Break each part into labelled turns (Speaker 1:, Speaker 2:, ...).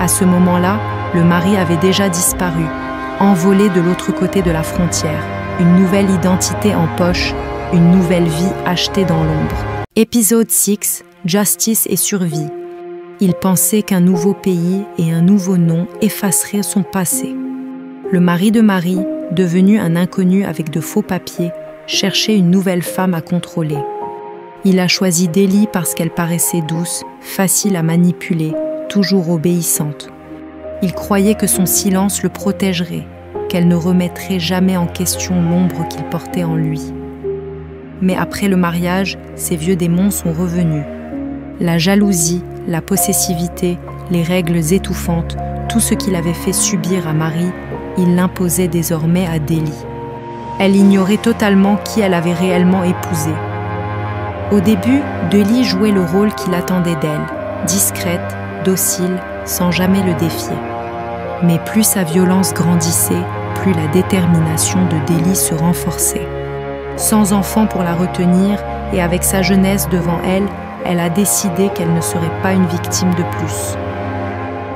Speaker 1: À ce moment-là, le mari avait déjà disparu, envolé de l'autre côté de la frontière, une nouvelle identité en poche, une nouvelle vie achetée dans l'ombre. Épisode 6, Justice et survie. Il pensait qu'un nouveau pays et un nouveau nom effaceraient son passé. Le mari de Marie, devenu un inconnu avec de faux papiers, cherchait une nouvelle femme à contrôler. Il a choisi Delhi parce qu'elle paraissait douce, facile à manipuler, toujours obéissante. Il croyait que son silence le protégerait, qu'elle ne remettrait jamais en question l'ombre qu'il portait en lui. Mais après le mariage, ses vieux démons sont revenus. La jalousie, la possessivité, les règles étouffantes, tout ce qu'il avait fait subir à Marie, il l'imposait désormais à Delhi. Elle ignorait totalement qui elle avait réellement épousé. Au début, Delhi jouait le rôle qu'il attendait d'elle, discrète, docile, sans jamais le défier. Mais plus sa violence grandissait, plus la détermination de Delhi se renforçait. Sans enfant pour la retenir et avec sa jeunesse devant elle, elle a décidé qu'elle ne serait pas une victime de plus.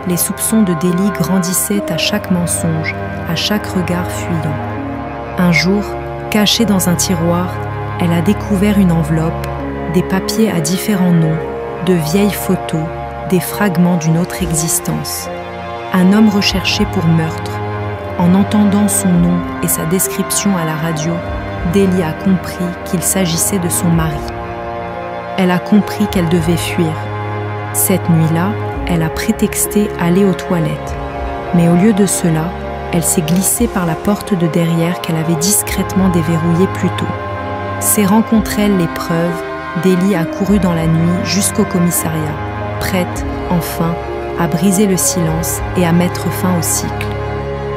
Speaker 1: Les soupçons de Delhi grandissaient à chaque mensonge, à chaque regard fuyant. Un jour, cachée dans un tiroir, elle a découvert une enveloppe, des papiers à différents noms, de vieilles photos, des fragments d'une autre existence. Un homme recherché pour meurtre. En entendant son nom et sa description à la radio, Delhi a compris qu'il s'agissait de son mari. Elle a compris qu'elle devait fuir. Cette nuit-là, elle a prétexté aller aux toilettes. Mais au lieu de cela, elle s'est glissée par la porte de derrière qu'elle avait discrètement déverrouillée plus tôt. Serrant contre elle les preuves, Delhi a couru dans la nuit jusqu'au commissariat, prête, enfin, à briser le silence et à mettre fin au cycle.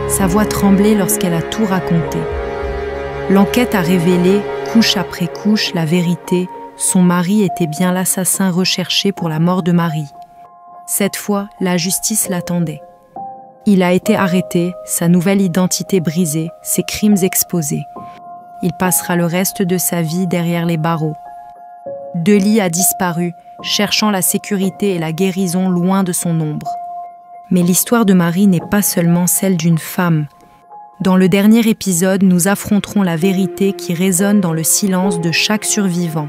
Speaker 1: Sa voix tremblait lorsqu'elle a tout raconté. L'enquête a révélé, couche après couche, la vérité. Son mari était bien l'assassin recherché pour la mort de Marie. Cette fois, la justice l'attendait. Il a été arrêté, sa nouvelle identité brisée, ses crimes exposés. Il passera le reste de sa vie derrière les barreaux. Delhi a disparu, cherchant la sécurité et la guérison loin de son ombre. Mais l'histoire de Marie n'est pas seulement celle d'une femme. Dans le dernier épisode, nous affronterons la vérité qui résonne dans le silence de chaque survivant.